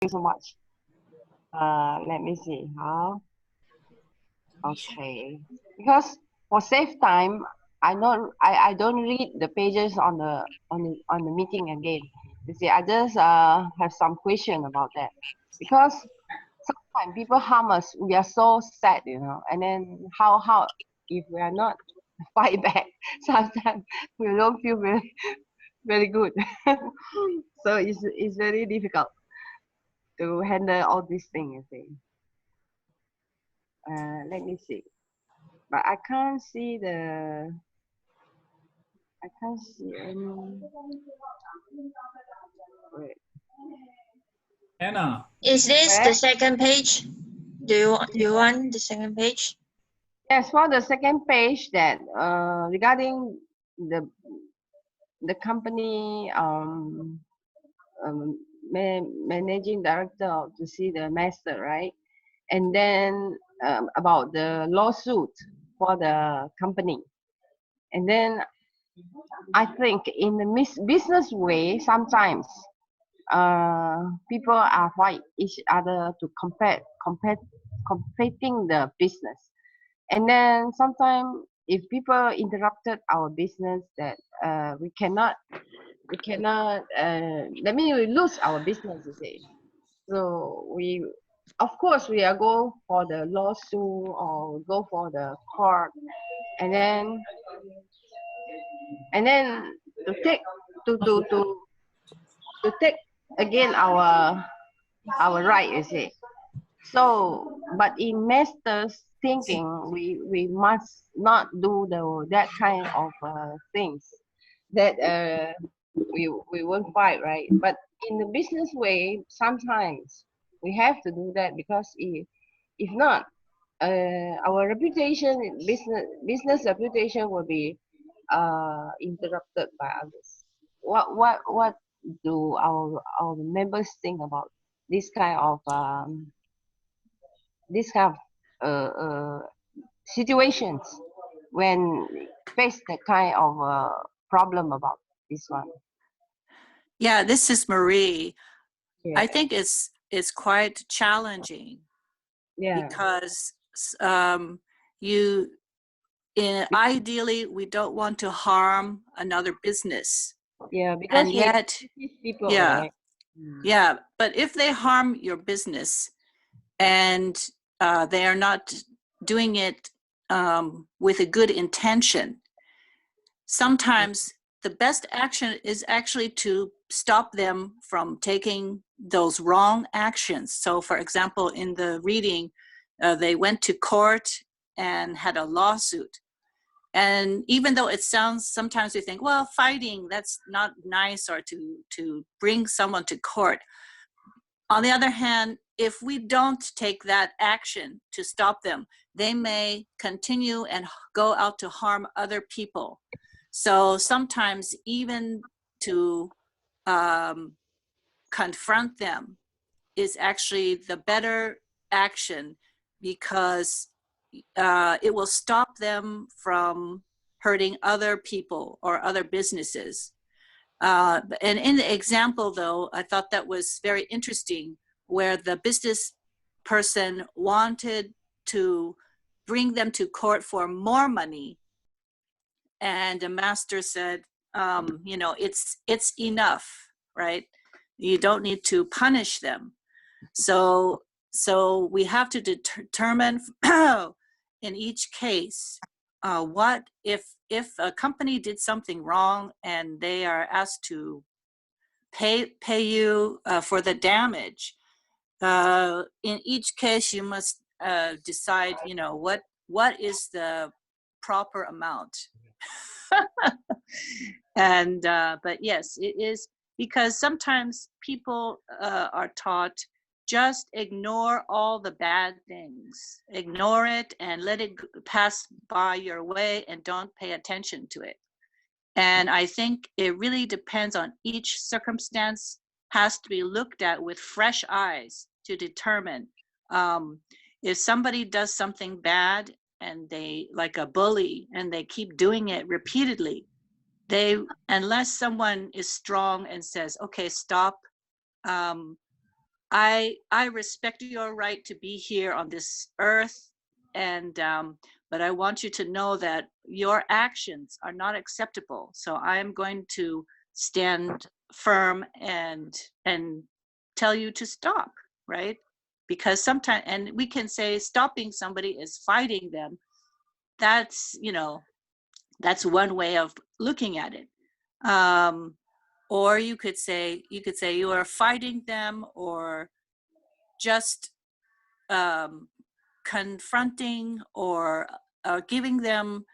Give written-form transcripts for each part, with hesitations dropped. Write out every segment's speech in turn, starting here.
you so much. Let me see how. Okay, because for save time, I don't read the pages on the meeting again. You see, I just have some question about that because sometimes people harm us. We are so sad, and then how if we are not fight back, sometimes we don't feel very good. So it's very difficult to handle all these things. You see. Let me see. But I can't see any. Wait. Anna, Is this Where? the second page? Do you want the second page? Yes, for the second page that regarding the the company managing director to see the master, right? And then about the lawsuit for the company. And then I think in the business way, sometimes people are fight each other to competing the business. And then sometimes if people interrupted our business, that we cannot that means we lose our business, you see. So we, of course, we are go for the lawsuit or go for the court, and then to take to to to to take again our right, you see. So but in master's thinking, we must not do that kind of things that we won't fight, right? But in the business way, sometimes we have to do that because if not, our reputation, business reputation will be interrupted by others. What do our members think about this kind of this kind of situations when face that kind of problem about this one? Yeah, this is Marie. Yeah. I think it's quite challenging Yeah. because ideally we don't want to harm another business. Yeah, because and yet people, yeah, right? yeah. But if they harm your business and they are not doing it with a good intention, sometimes the best action is actually to stop them from taking those wrong actions. So for example, in the reading, they went to court and had a lawsuit. And even though it sounds, sometimes we think, well, fighting, that's not nice, or to bring someone to court. On the other hand, if we don't take that action to stop them, they may continue and go out to harm other people. So sometimes even to confront them is actually the better action, because it will stop them from hurting other people or other businesses. And in the example, though, I thought that was very interesting, where the business person wanted to bring them to court for more money, and the master said, it's enough, right? You don't need to punish them. So we have to determine in each case, what if a company did something wrong and they are asked to pay you for the damage. In each case, you must decide, what is the proper amount. And but yes, it is, because sometimes people are taught, just ignore all the bad things, ignore it and let it pass by your way and don't pay attention to it. And I think it really depends on each circumstance, has to be looked at with fresh eyes to determine if somebody does something bad and they, like a bully, and they keep doing it repeatedly, unless someone is strong and says, okay, stop, I respect your right to be here on this earth, and but I want you to know that your actions are not acceptable. So I am going to stand firm and tell you to stop, right? Because sometimes, and we can say stopping somebody is fighting them. That's, you know, that's one way of looking at it. Or you could say you are fighting them, or just confronting, or giving them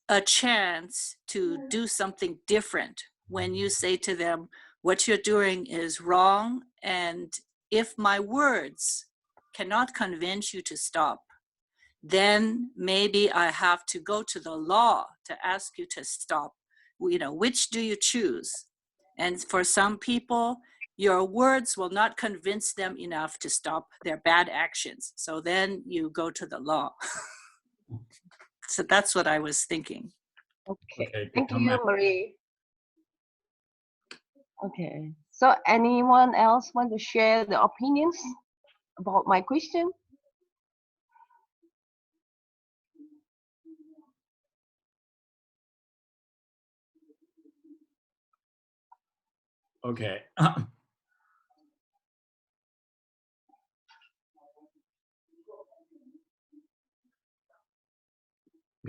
a chance to do something different. When you say to them, what you're doing is wrong, and if my words cannot convince you to stop, then maybe I have to go to the law to ask you to stop. You know, which do you choose? And for some people, your words will not convince them enough to stop their bad actions. So then you go to the law. So that's what I was thinking. Okay. Okay, Thank good you, comment. Marie. Okay. So anyone else want to share the opinions about my question? Okay.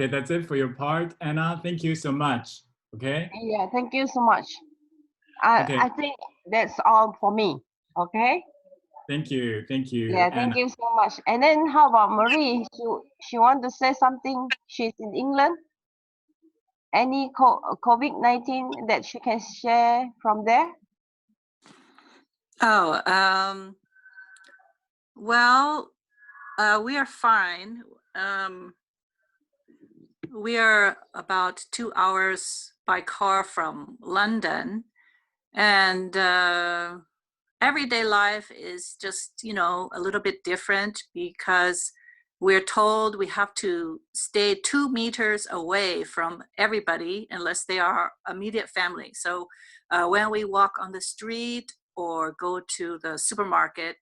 Okay, that's it for your part, Anna. Thank you so much. Okay. Yeah, thank you so much. Okay. I think that's all for me. Okay. Thank you. Thank you, Yeah, Anna. thank you so much. And then how about Marie? She want to say something. She's in England. Any COVID-19 that she can share from there? Oh, well, we are fine. We are about 2 hours by car from London, and everyday life is just, you know, a little bit different, because we're told we have to stay 2 meters away from everybody unless they are immediate family. So when we walk on the street or go to the supermarket,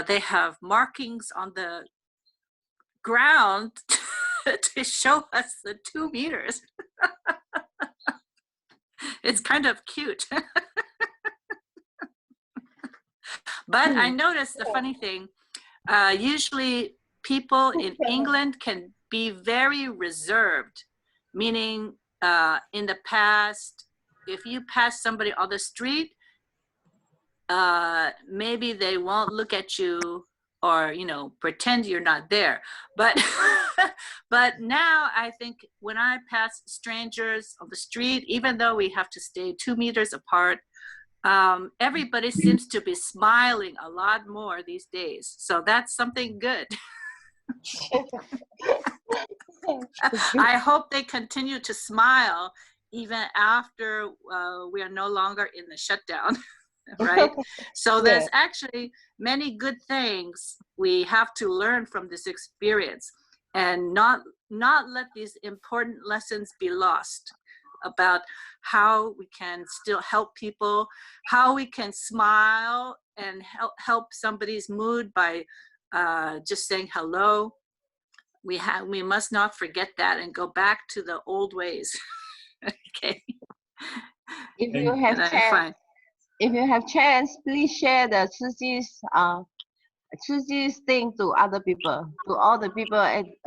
they have markings on the ground to show us the 2 meters. It's kind of cute. But I noticed the funny thing, usually people in England can be very reserved, meaning in the past, if you pass somebody on the street, maybe they won't look at you, or, you know, pretend you're not there. But but now I think when I pass strangers on the street, even though we have to stay 2 meters apart, everybody seems to be smiling a lot more these days. So that's something good. I hope they continue to smile even after we are no longer in the shutdown. Right? So there's actually many good things we have to learn from this experience, and not let these important lessons be lost about how we can still help people, how we can smile and help somebody's mood by just saying hello. We must not forget that and go back to the old ways. Okay. If you have chance, if you have chance, please share the Tzu Chi's thing to other people, to all the people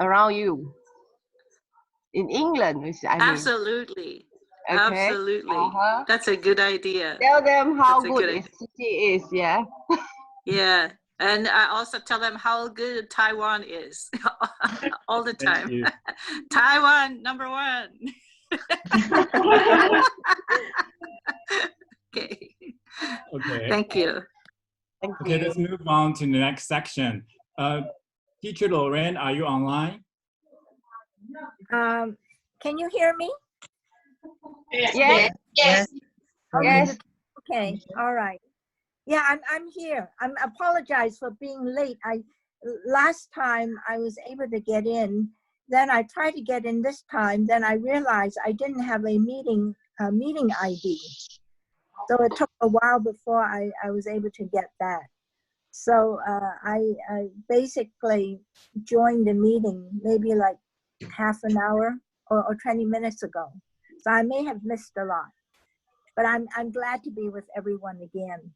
around you in England. I mean. Absolutely. Okay. Absolutely. That's a good idea. Tell them how good Tzu Chi is. Yeah. Yeah. And I also tell them how good Taiwan is all the time. Taiwan, #1. Okay. Okay. Thank you. Okay, let's move on to the next section. Teacher Lorraine, are you online? Can you hear me? Yes. Yes. Yes. Okay. All right. Yeah, I'm here. I apologize for being late. Last time I was able to get in. Then I tried to get in this time. Then I realized I didn't have a meeting ID. So it took a while before I was able to get that. So I basically joined the meeting maybe like half an hour or 20 minutes ago. So I may have missed a lot, but I'm glad to be with everyone again.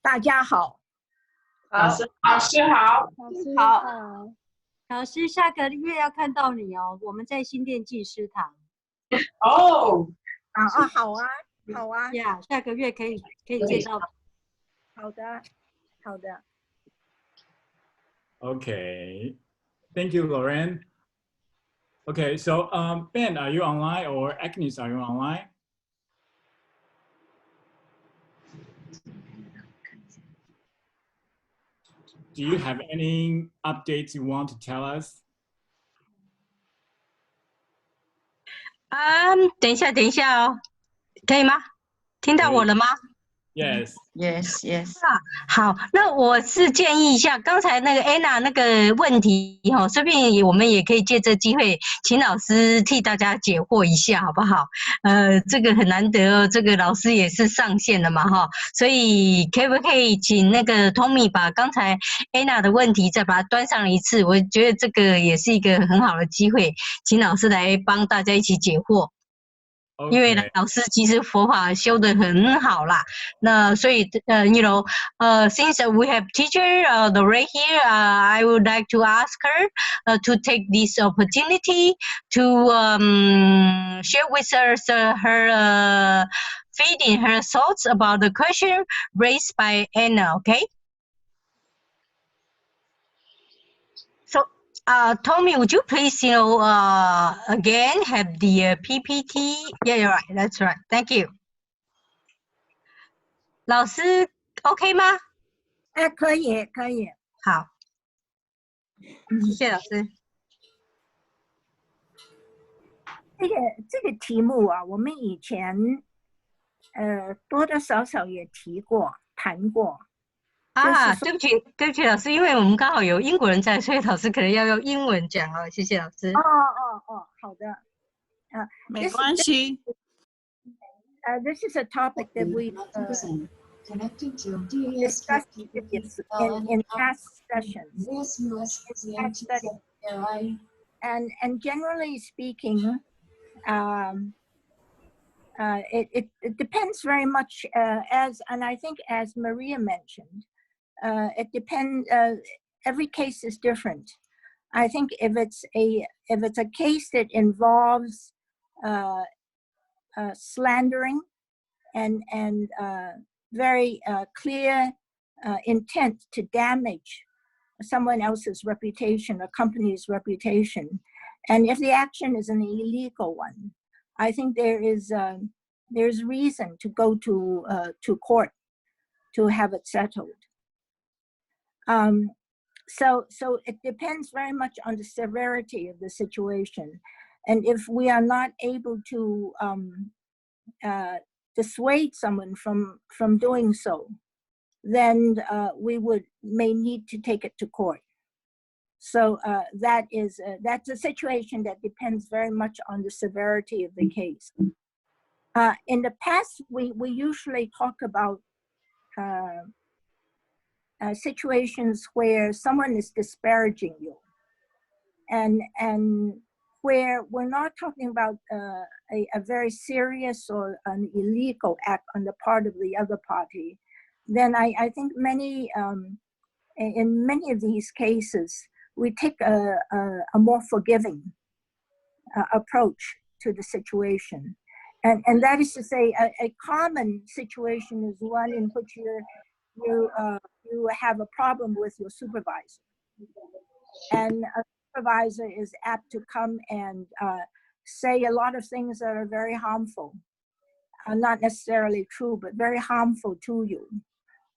大家好。老师好。老师好好，老师下个月要看到你哦，我们在新店祭师堂。哦，好啊，好啊。呀，下个月可以见到。好的，好的。Okay. Thank you, Lauren. Okay, so Ben, are you online, or Agnes, are you online? Do you have any updates you want to tell us? 等一下哦，可以吗？听到我了吗？ Yes. Yes, yes. 好，那我是建议一下，刚才那个 Anna 那个问题哈，顺便我们也可以借这机会，请老师替大家解惑一下，好不好？这个很难得哦，这个老师也是上线了嘛哈，所以可不可以请那个 Tommy 把刚才 Anna 的问题再把它端上一次？我觉得这个也是一个很好的机会，请老师来帮大家一起解惑。因为 Okay. 老师其实佛法修得很好啦，那所以you know, since we have teacher right here, I would like to ask her to take this opportunity to share with us her feeling, her thoughts about the question raised by Anna. Okay. So, Tommy, would you please, again have the PPT? Yeah, you're right. That's right. Thank you. 老师 OK 吗？可以，可以。好，谢谢老师。这个题目啊，我们以前多多少少也提过、谈过。啊，对不起，老师，因为我们刚好有英国人在，所以老师可能要用英文讲哦。谢谢老师。好的。没关系。This is a topic that we discussed in past sessions. And generally speaking, it depends very much, and I think as Maria mentioned, it depends. Every case is different. I think if it's a case that involves slandering and very clear intent to damage someone else's reputation, a company's reputation, and if the action is an illegal one, I think there's reason to go to court to have it settled. So it depends very much on the severity of the situation, and if we are not able to dissuade someone from doing so, then we may need to take it to court. So that's a situation that depends very much on the severity of the case. In the past, we usually talk about situations where someone is disparaging you, and where we're not talking about a very serious or an illegal act on the part of the other party, then I think in many of these cases, we take a more forgiving approach to the situation. And that is to say, a common situation is one in which you have a problem with your supervisor. And a supervisor is apt to come and say a lot of things that are very harmful, not necessarily true, but very harmful to you.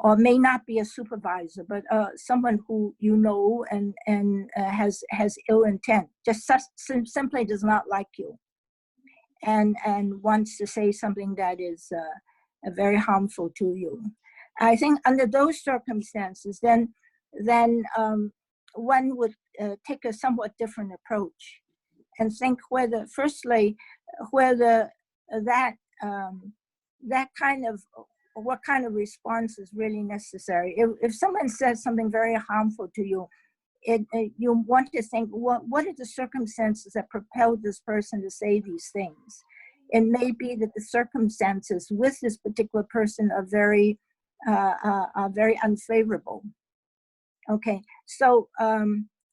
Or may not be a supervisor, but someone who you know and has ill intent, just simply does not like you, and wants to say something that is very harmful to you. I think under those circumstances, then one would take a somewhat different approach, and think whether, firstly, whether that kind of what kind of response is really necessary. If someone says something very harmful to you, you want to think, what are the circumstances that propelled this person to say these things? It may be that the circumstances with this particular person are very unfavorable. Okay, so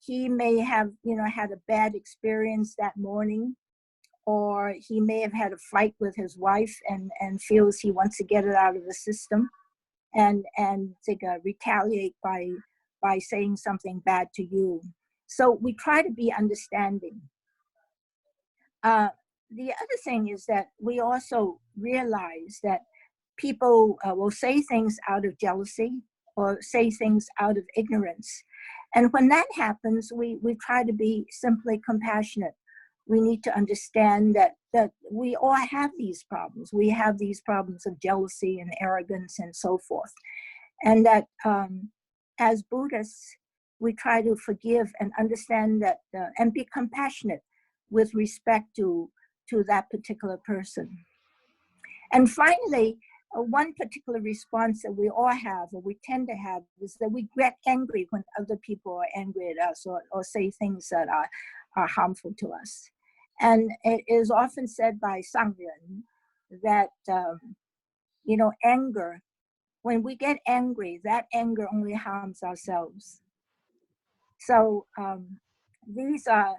he may have, had a bad experience that morning, or he may have had a fight with his wife and feels he wants to get it out of the system and retaliate by saying something bad to you. So we try to be understanding. The other thing is that we also realize that people will say things out of jealousy or say things out of ignorance. And when that happens, we try to be simply compassionate. We need to understand that we all have these problems. We have these problems of jealousy and arrogance and so forth. And that as Buddhists, we try to forgive and understand that and be compassionate with respect to that particular person. And finally, one particular response that we all have, or we tend to have, is that we get angry when other people are angry at us or say things that are harmful to us. And it is often said by Sangren that, anger, when we get angry, that anger only harms ourselves. So these are,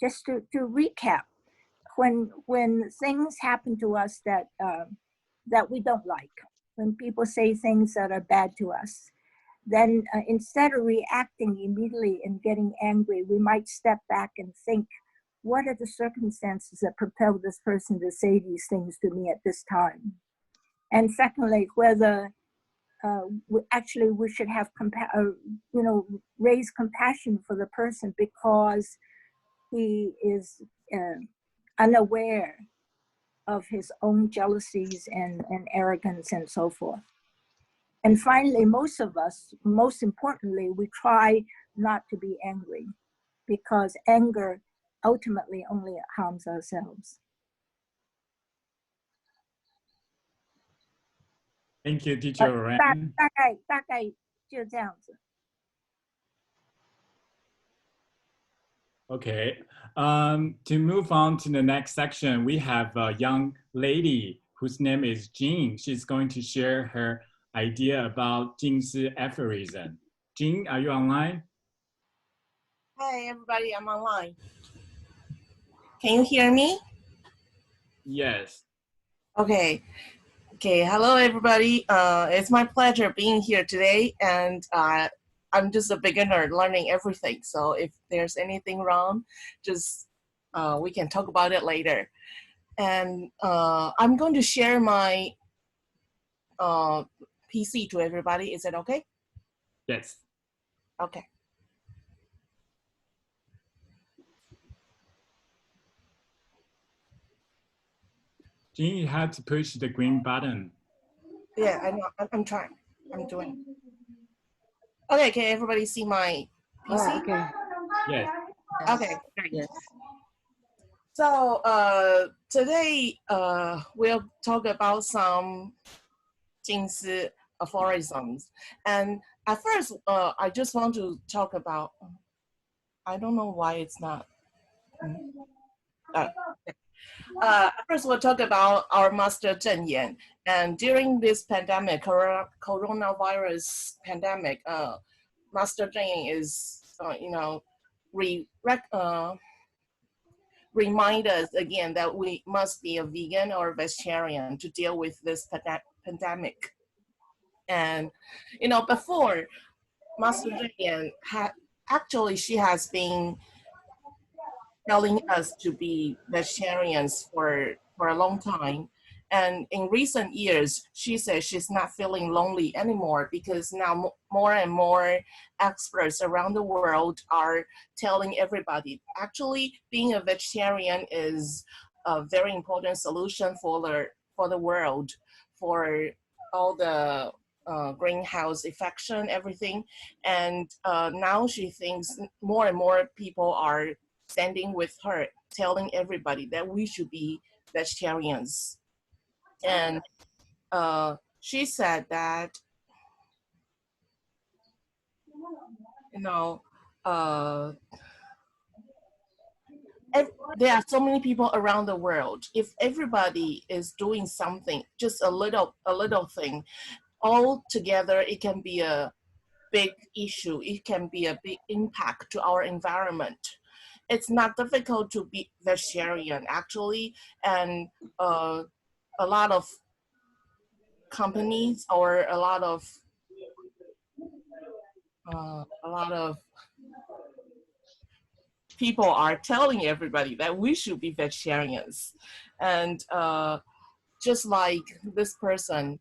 just to recap, when things happen to us that we don't like, when people say things that are bad to us, then instead of reacting immediately and getting angry, we might step back and think, what are the circumstances that propel this person to say these things to me at this time? And secondly, whether we should have raise compassion for the person because he is unaware of his own jealousies and arrogance and so forth. And finally, most of us, most importantly, we try not to be angry, because anger ultimately only harms ourselves. Thank you, Teacher Ren. 大概就这样子。 Okay, to move on to the next section, we have a young lady whose name is Jean. She's going to share her idea about Jingsi aphorism. Jean, are you online? Hi, everybody. I'm online. Can you hear me? Yes. Okay. Hello, everybody. It's my pleasure being here today, and I'm just a beginner learning everything. So if there's anything wrong, just we can talk about it later. And I'm going to share my PC to everybody. Is that okay? Yes. Okay. Jean, you have to push the green button. Yeah, I know. I'm trying. I'm doing. Okay, can everybody see my PC? Okay. Yes. Okay, great. Yes. So today we'll talk about some Jingsi aphorisms. And at first, I just want to talk about, I don't know why it's not. First, we'll talk about our master Zheng Yan. And during this pandemic, coronavirus pandemic, Master Zheng Yan is, remind us again that we must be a vegan or vegetarian to deal with this pandemic. And, before Master Zheng Yan she has been telling us to be vegetarians for a long time. And in recent years, she says she's not feeling lonely anymore because now more and more experts around the world are telling everybody, actually being a vegetarian is a very important solution for the world, for all the greenhouse effect, everything. And now she thinks more and more people are standing with her, telling everybody that we should be vegetarians. And she said that, you know, there are so many people around the world. If everybody is doing something, just a little thing, all together, it can be a big issue. It can be a big impact to our environment. It's not difficult to be vegetarian, actually, and a lot of companies or a lot of people are telling everybody that we should be vegetarians. And just like this person,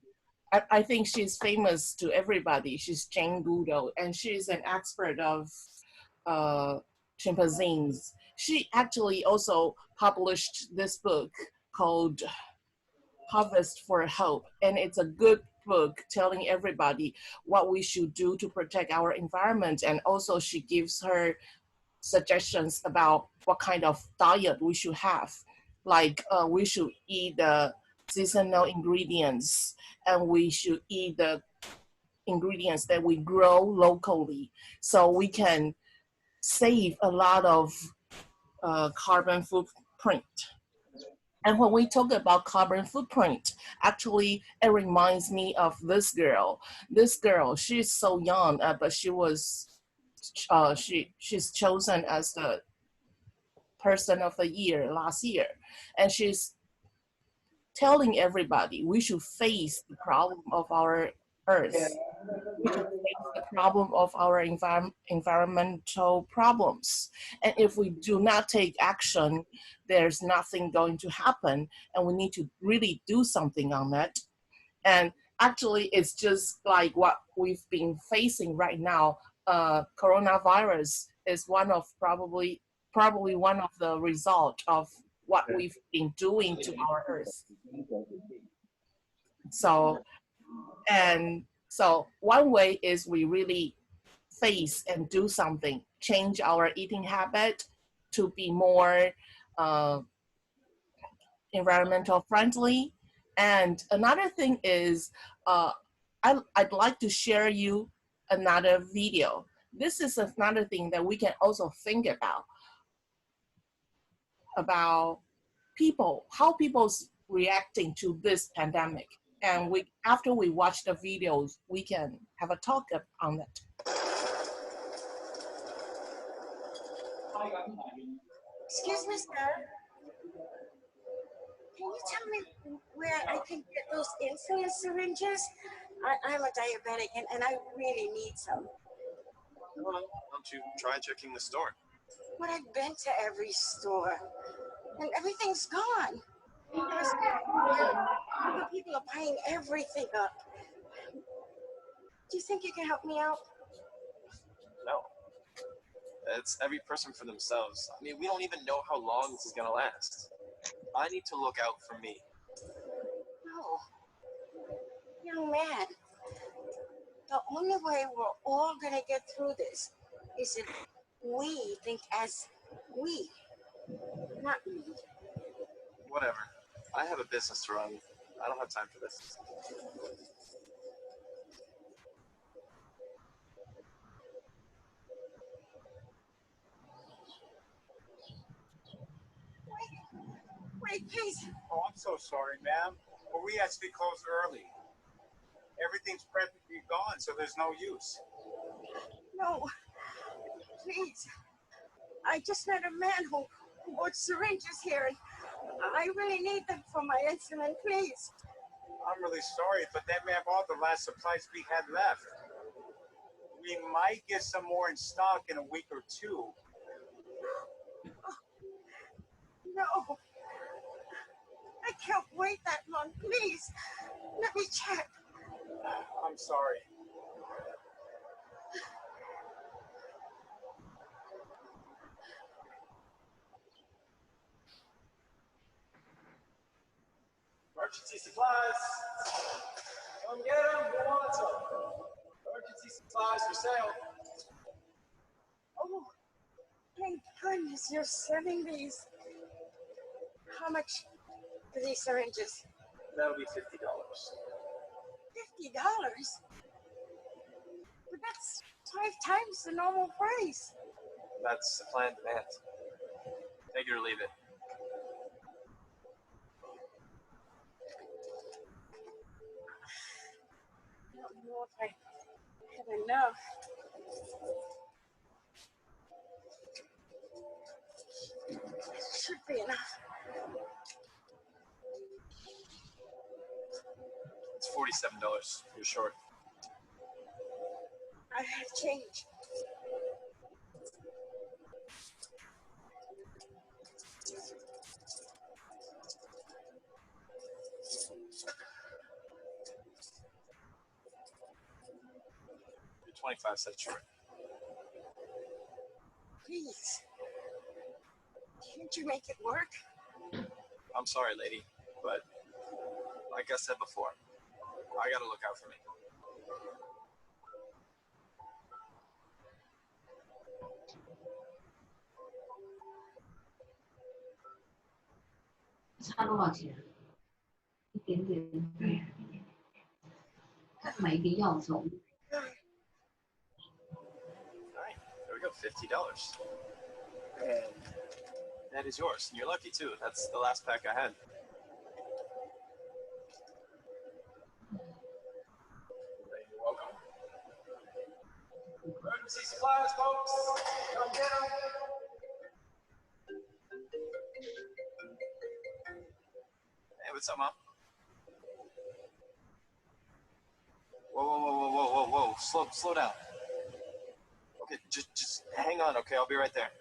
I think she's famous to everybody. She's Jane Goodall, and she's an expert of chimpanzees. She actually also published this book called Harvest for Hope, and it's a good book telling everybody what we should do to protect our environment. And also she gives her suggestions about what kind of diet we should have. Like we should eat the seasonal ingredients, and we should eat the ingredients that we grow locally, so we can save a lot of carbon footprint. And when we talk about carbon footprint, actually, it reminds me of this girl. This girl, she's so young, but she was, she's chosen as the person of the year last year. And she's telling everybody we should face the problem of our earth. We should face the problem of our environmental problems. And if we do not take action, there's nothing going to happen. And we need to really do something on that. And actually, it's just like what we've been facing right now. Coronavirus is one of probably one of the result of what we've been doing to our earth. So one way is we really face and do something, change our eating habit to be more environmental friendly. And another thing is, I'd like to share you another video. This is another thing that we can also think about people, how people's reacting to this pandemic. And after we watch the videos, we can have a talk on that. Excuse me, sir. Can you tell me where I can get those insulin syringes? I'm a diabetic and I really need some. Well, why don't you try checking the store? But I've been to every store and everything's gone. The people are buying everything up. Do you think you can help me out? No. It's every person for themselves. I mean, we don't even know how long this is going to last. I need to look out for me. No. Young man, the only way we're all going to get through this is if we think as we, not me. Whatever. I have a business to run. I don't have time for this. Wait, please. Oh, I'm so sorry, ma'am. But we actually closed early. Everything's practically gone, so there's no use. No, please. I just met a man who bought syringes here, and I really need them for my insulin, please. I'm really sorry, but that man bought the last supplies we had left. We might get some more in stock in a week or two. No. I can't wait that long, please. Let me check. I'm sorry. Emergency supplies. Come get them, who wants them? Emergency supplies for sale. Oh, thank goodness you're sending these. How much for these syringes? That'll be $50. But that's 5 times the normal price. That's supply and demand. Take it or leave it. I don't know if I have enough. Should be enough. It's $47. You're short. I have change. You're 25 cents short. Please. Can't you make it work? I'm sorry, lady, but like I said before, I gotta look out for me. Alright, there we go, $50. And that is yours. And you're lucky too. That's the last pack I had. You're welcome. Emergency supplies, folks. Come get them. Hey, what's up, Mom? Whoa. Slow down. Okay, just hang on, okay? I'll be right there.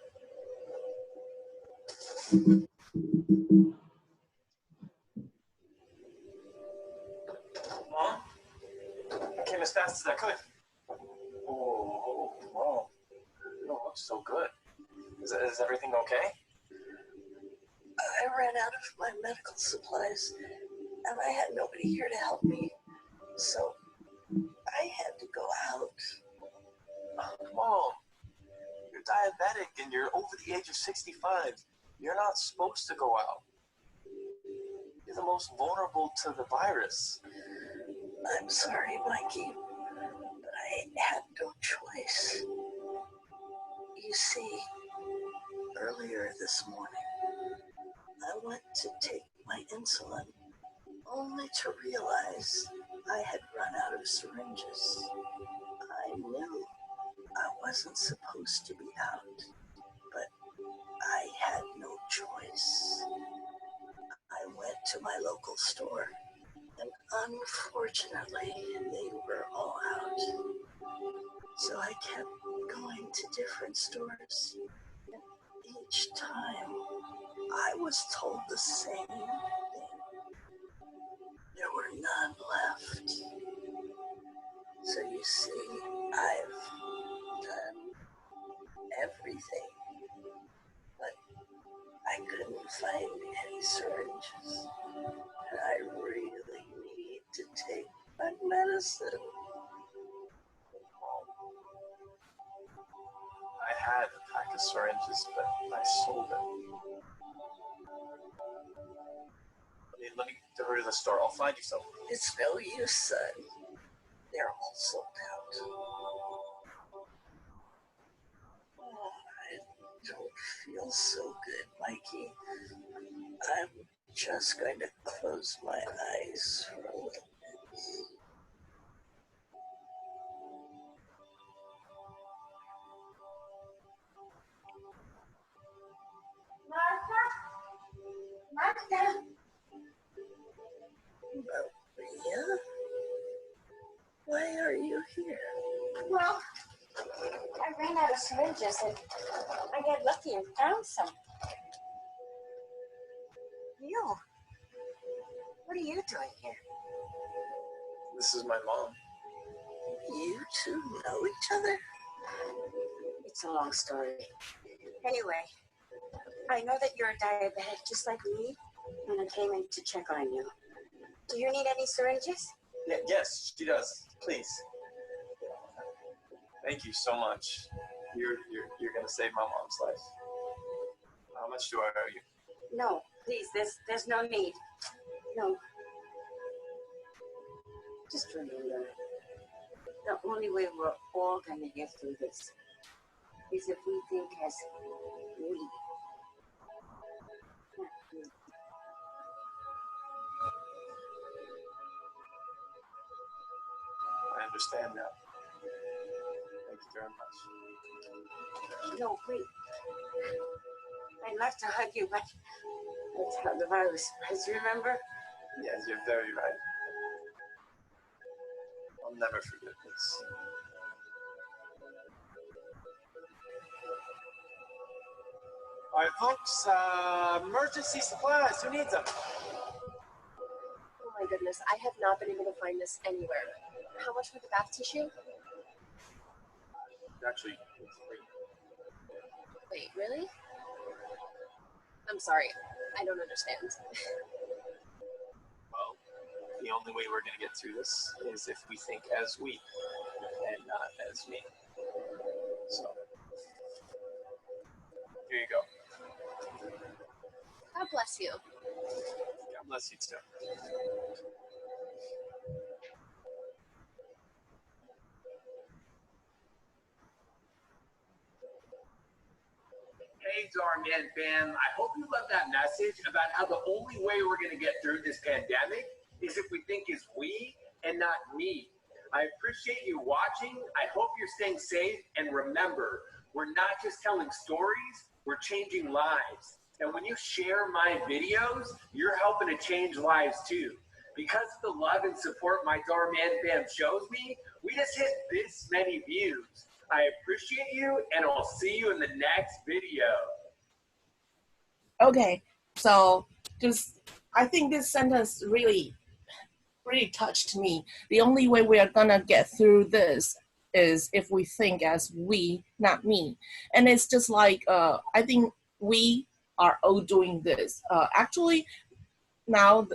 Mom? I came as fast as I could. Oh, Mom. You don't look so good. Is everything okay? I ran out of my medical supplies, and I had nobody here to help me, so I had to go out. Oh, Mom, you're diabetic and you're over the age of 65. You're not supposed to go out. You're the most vulnerable to the virus. I'm sorry, Mikey, but I had no choice. You see, earlier this morning, I went to take my insulin, only to realize I had run out of syringes. I knew I wasn't supposed to be out, but I had no choice. I went to my local store, and unfortunately, they were all out. So I kept going to different stores, and each time I was told the same thing. There were none left. So you see, I've done everything, but I couldn't find any syringes, and I really need to take my medicine. I had a pack of syringes, but I sold them. Let me hurry to the store. I'll find you some. It's no use, son. They're all sold out. Oh, I don't feel so good, Mikey. I'm just going to close my eyes for a little bit. Martha? Maria? Why are you here? Well, I ran out of syringes and I got lucky and found some. You? What are you doing here? This is my mom. You two know each other? It's a long story. Anyway, I know that you're a diabetic just like me, and I came in to check on you. Do you need any syringes? Yes, she does. Please. Thank you so much. You're gonna save my mom's life. How much do I owe you? No, please, there's no need. No. Just remember, the only way we're all gonna get through this is if we think as we. I understand now. Thank you very much. No, wait. I'd love to hug you, but that's how the virus spreads, remember? Yes, you're very right. I'll never forget this. All right, folks, emergency supplies. Who needs them? Oh my goodness, I have not been able to find this anywhere. How much for the bath tissue? Actually, it's free. Wait, really? I'm sorry, I don't understand. Well, the only way we're going to get through this is if we think as we and not as me. So, here you go. God bless you. God bless you too. Hey, Darman fam, I hope you love that message about how the only way we're going to get through this pandemic is if we think as we and not me. I appreciate you watching. I hope you're staying safe. And remember, we're not just telling stories, we're changing lives. And when you share my videos, you're helping to change lives too. Because of the love and support my Darman fam shows me, we just hit this many views. I appreciate you, and I'll see you in the next video. Okay, so I think this sentence really touched me. The only way we are gonna get through this is if we think as we, not me. And it's just like, I think we are all doing this. Actually, now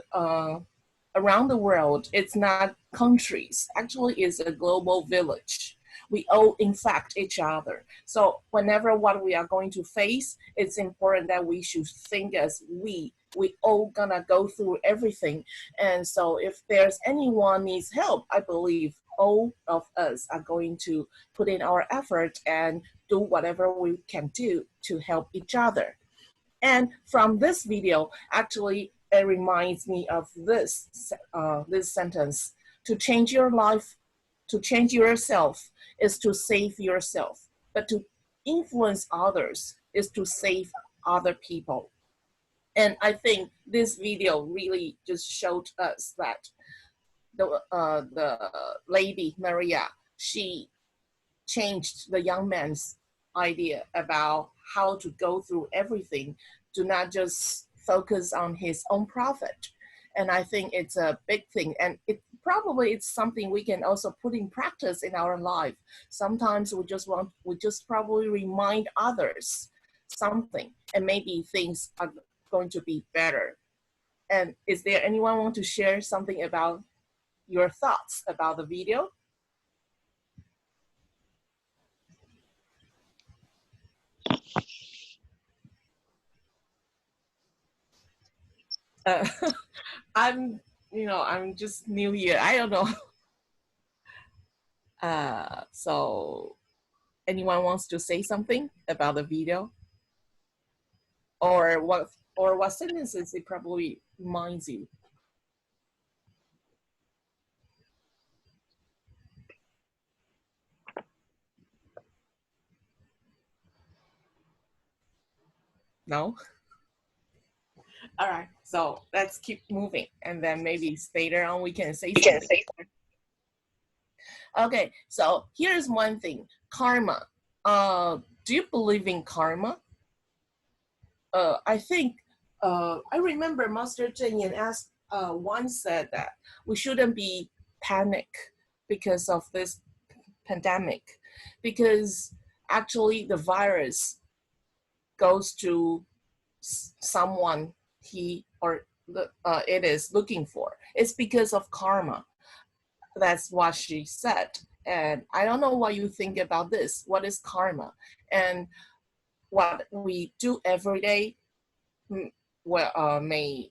around the world, it's not countries. Actually, it's a global village. We all infect each other. So whenever what we are going to face, it's important that we should think as we all gonna go through everything. And so if there's anyone needs help, I believe all of us are going to put in our effort and do whatever we can do to help each other. And from this video, actually, it reminds me of this sentence: to change your life, to change yourself is to save yourself, but to influence others is to save other people. And I think this video really just showed us that the lady Maria, she changed the young man's idea about how to go through everything, to not just focus on his own profit. And I think it's a big thing, and it's something we can also put in practice in our life. Sometimes we just probably remind others something, and maybe things are going to be better. And is there anyone want to share something about your thoughts about the video? I'm just new here. I don't know. So anyone wants to say something about the video? Or what sentences it probably reminds you? No? All right, so let's keep moving, and then maybe later on we can say something. Okay, so here's one thing: karma. Do you believe in karma? I think I remember Master Cheng Yen once said that we shouldn't be panic because of this pandemic, because actually the virus goes to someone it is looking for. It's because of karma. That's what she said. And I don't know what you think about this. What is karma? And what we do every day may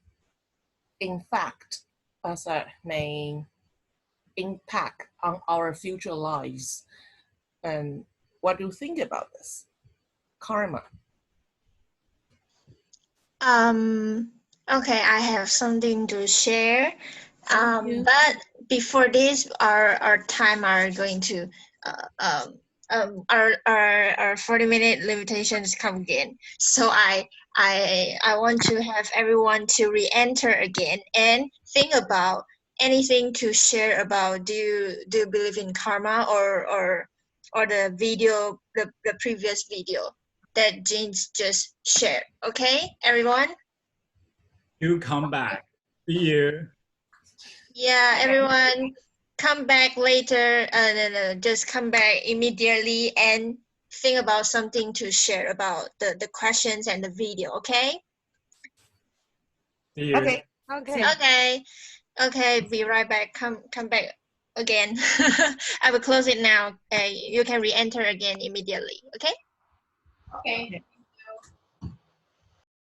impact on our future lives. And what do you think about this? Karma. Okay, I have something to share. But before this, our time are going to our 40-minute limitations come again. So I want to have everyone to re-enter again and think about anything to share about. Do you believe in karma or the video, the previous video that James just shared? Okay, everyone? You come back. See you. Yeah, everyone come back later. No, just come back immediately and think about something to share about the questions and the video, okay? See you. Okay. Okay, be right back. Come back again. I will close it now. You can re-enter again immediately, okay? Okay.